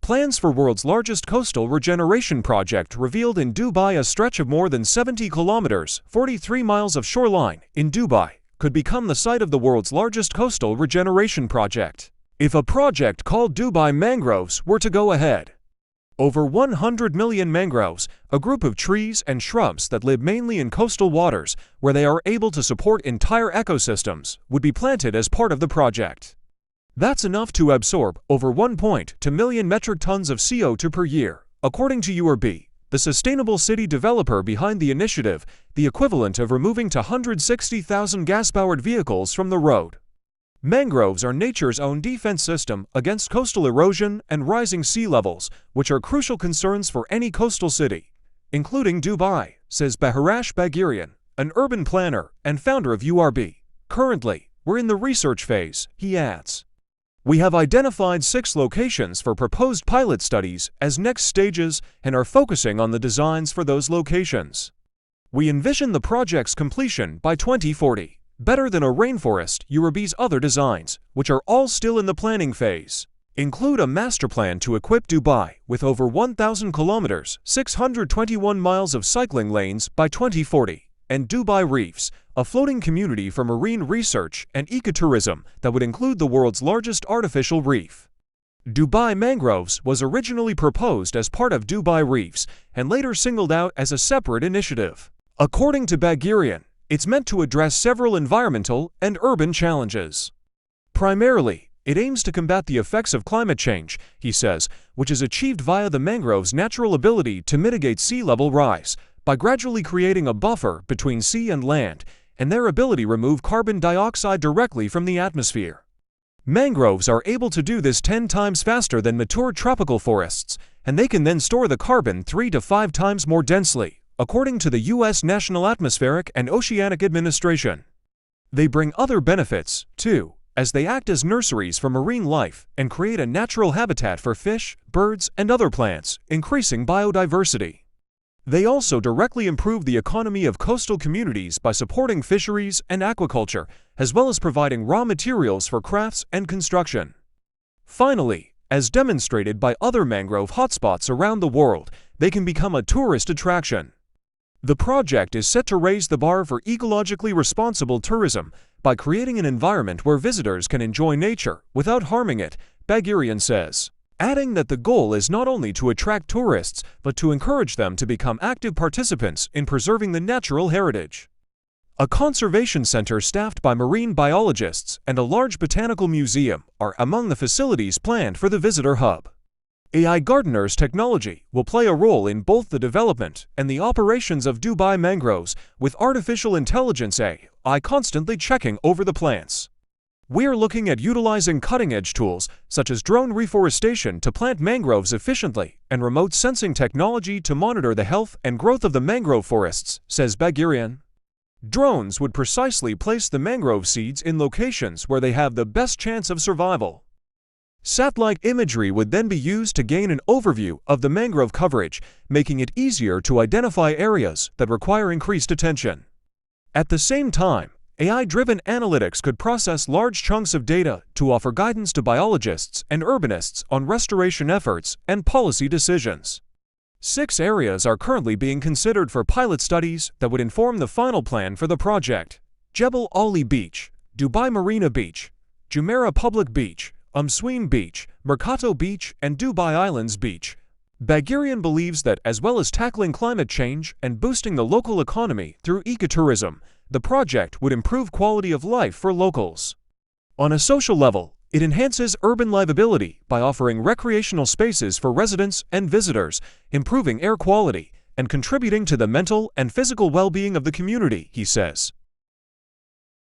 Plans for world's largest coastal regeneration project revealed in Dubai. A stretch of more than 70 kilometers, 43 miles of shoreline in Dubai could become the site of the world's largest coastal regeneration project, if a project called Dubai Mangroves were to go ahead. Over 100 million mangroves, a group of trees and shrubs that live mainly in coastal waters where they are able to support entire ecosystems, would be planted as part of the project. That's enough to absorb over 1.2 million metric tons of CO2 per year, according to URB, the sustainable city developer behind the initiative, the equivalent of removing 260,000 gas-powered vehicles from the road. Mangroves are nature's own defense system against coastal erosion and rising sea levels, which are crucial concerns for any coastal city, including Dubai, says Baharash Bagherian, an urban planner and founder of URB. Currently, we're in the research phase, he adds. We have identified 6 locations for proposed pilot studies as next stages and are focusing on the designs for those locations. We envision the project's completion by 2040, better than a rainforest. URB's other designs, which are all still in the planning phase, include a master plan to equip Dubai with over 1,000 kilometers, 621 miles of cycling lanes by 2040, and Dubai Reefs, a floating community for marine research and ecotourism that would include the world's largest artificial reef. Dubai Mangroves was originally proposed as part of Dubai Reefs and later singled out as a separate initiative. According to Bagherian, it's meant to address several environmental and urban challenges. Primarily, it aims to combat the effects of climate change, he says, which is achieved via the mangrove's natural ability to mitigate sea level rise, by gradually creating a buffer between sea and land, and their ability to remove carbon dioxide directly from the atmosphere. Mangroves are able to do this 10 times faster than mature tropical forests, and they can then store the carbon 3 to 5 times more densely, according to the U.S. National Atmospheric and Oceanic Administration. They bring other benefits, too, as they act as nurseries for marine life and create a natural habitat for fish, birds, and other plants, increasing biodiversity. They also directly improve the economy of coastal communities by supporting fisheries and aquaculture, as well as providing raw materials for crafts and construction. Finally, as demonstrated by other mangrove hotspots around the world, they can become a tourist attraction. The project is set to raise the bar for ecologically responsible tourism by creating an environment where visitors can enjoy nature without harming it, Bagherian says, adding that the goal is not only to attract tourists but to encourage them to become active participants in preserving the natural heritage. A conservation center staffed by marine biologists and a large botanical museum are among the facilities planned for the visitor hub. AI Gardeners technology will play a role in both the development and the operations of Dubai Mangroves, with artificial intelligence AI constantly checking over the plants. We are looking at utilizing cutting-edge tools such as drone reforestation to plant mangroves efficiently and remote sensing technology to monitor the health and growth of the mangrove forests, says Bagherian. Drones would precisely place the mangrove seeds in locations where they have the best chance of survival. Satellite imagery would then be used to gain an overview of the mangrove coverage, making it easier to identify areas that require increased attention. At the same time, AI-driven analytics could process large chunks of data to offer guidance to biologists and urbanists on restoration efforts and policy decisions. 6 areas are currently being considered for pilot studies that would inform the final plan for the project: Jebel Ali Beach, Dubai Marina Beach, Jumeirah Public Beach, Umsween Beach, Mercato Beach, and Dubai Islands Beach. Bagherian believes that as well as tackling climate change and boosting the local economy through ecotourism, the project would improve quality of life for locals. On a social level, it enhances urban livability by offering recreational spaces for residents and visitors, improving air quality, and contributing to the mental and physical well-being of the community, he says.